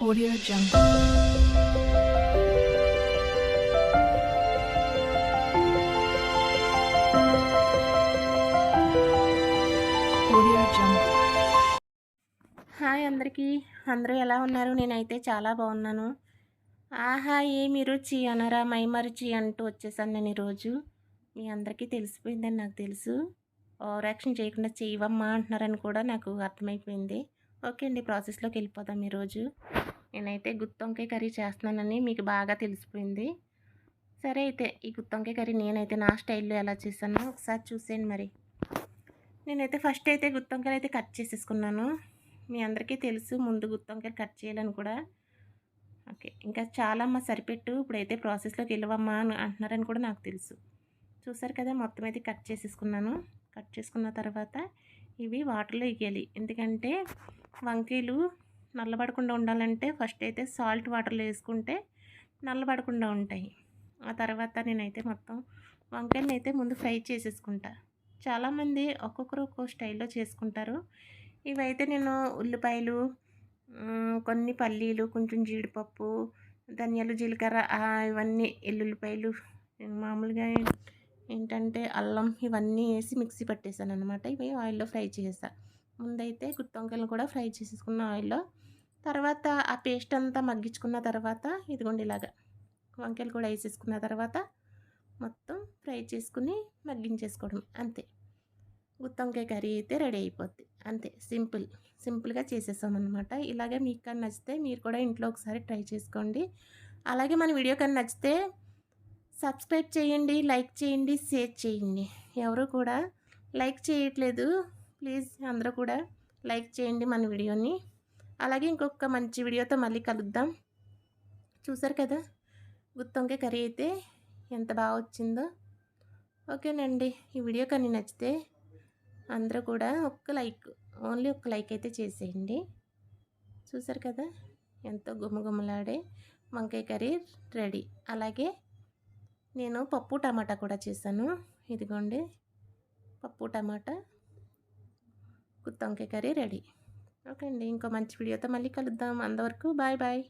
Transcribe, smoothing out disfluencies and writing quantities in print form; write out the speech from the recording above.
Audio Jungle. Audio Jungle. Hi అందరికీ. అందరూ ఎలా ఉన్నారు? నేనైతే చాలా బాగున్నాను. ఆహా! ఏమి రుచి అనరా మైమరిచి అంటూ వచ్చేసాను నేను ఈరోజు. మీ అందరికీ తెలిసిపోయిందని నాకు తెలుసు. ఓవర్ యాక్షన్ చేయకుండా చెయ్యవమ్మా అంటున్నారని కూడా నాకు అర్థమైపోయింది. ఓకే అండి, ప్రాసెస్లోకి వెళ్ళిపోదాం ఈరోజు. నేనైతే గుత్తొంకాయ కర్రీ చేస్తున్నానని మీకు బాగా తెలిసిపోయింది. సరే అయితే ఈ గుత్తొంకాయ కర్రీ నేనైతే నా స్టైల్లో ఎలా చేశానో ఒకసారి చూసేయండి మరి. నేనైతే ఫస్ట్ అయితే గుత్తొంకాయలు అయితే కట్ చేసేసుకున్నాను. మీ అందరికీ తెలుసు ముందు గుత్తొంకాయలు కట్ చేయాలని కూడా. ఓకే, ఇంకా చాలమ్మా సరిపెట్టు, ఇప్పుడైతే ప్రాసెస్లోకి వెళ్ళవమ్మా అని అంటున్నారని కూడా నాకు తెలుసు. చూసారు కదా, మొత్తం అయితే కట్ చేసేసుకున్నాను. కట్ చేసుకున్న తర్వాత ఇవి వాటర్లో వేయాలి. ఎందుకంటే వంకాయలు నల్లబడకుండా ఉండాలంటే ఫస్ట్ అయితే సాల్ట్ వాటర్లో వేసుకుంటే నల్లబడకుండా ఉంటాయి. ఆ తర్వాత నేనైతే మొత్తం వంకాయలను అయితే ముందు ఫ్రై చేసేసుకుంటా. చాలామంది ఒక్కొక్కరు ఒక్కో స్టైల్లో చేసుకుంటారు. ఇవైతే నేను ఉల్లిపాయలు, కొన్ని పల్లీలు, కొంచెం జీడిపప్పు, ధనియాలు, జీలకర్ర, ఇవన్నీ ఎల్లుల్లిపాయలు, మామూలుగా ఏంటంటే అల్లం, ఇవన్నీ వేసి మిక్సీ పట్టేసాను అనమాట. ఇవి ఆయిల్లో ఫ్రై చేసా. ముందైతే గుత్తొంకాయలను కూడా ఫ్రై చేసేసుకున్న ఆయిల్లో. తర్వాత ఆ పేస్ట్ అంతా మగ్గించుకున్న తర్వాత ఇదిగోండి ఇలాగా వంకాయలు కూడా వేసేసుకున్న తర్వాత మొత్తం ఫ్రై చేసుకుని మగ్గించేసుకోవడం అంతే. గుత్తొంకాయ కర్రీ అయితే రెడీ అయిపోద్ది అంతే. సింపుల్గా చేసేసామన్నమాట. ఇలాగే మీకు కానీ నచ్చితే మీరు కూడా ఇంట్లో ఒకసారి ట్రై చేసుకోండి. అలాగే మన వీడియో కానీ నచ్చితే సబ్స్క్రైబ్ చేయండి, లైక్ చేయండి, షేర్ చేయండి. ఎవరు కూడా లైక్ చేయట్లేదు. ప్లీజ్ అందరూ కూడా లైక్ చేయండి మన వీడియోని. అలాగే ఇంకొక మంచి వీడియోతో మళ్ళీ కలుద్దాం. చూసారు కదా గుత్తొంకాయ కర్రీ అయితే ఎంత బాగా వచ్చిందో. ఓకేనండి, ఈ వీడియో కానీ నచ్చితే అందరూ కూడా ఓన్లీ ఒక్క లైక్ అయితే చేసేయండి. చూసారు కదా ఎంతో గుమగుమలాడే వంకాయ కర్రీ రెడీ. అలాగే నేను పప్పు టమాటా కూడా చేశాను. ఇదిగోండి పప్పు టమాటా గుత్తొంకాయ కర్రీ రెడీ. ఓకే అండి, ఇంకో మంచి వీడియోతో మళ్ళీ కలుద్దాం. అంతవరకు బాయ్ బాయ్.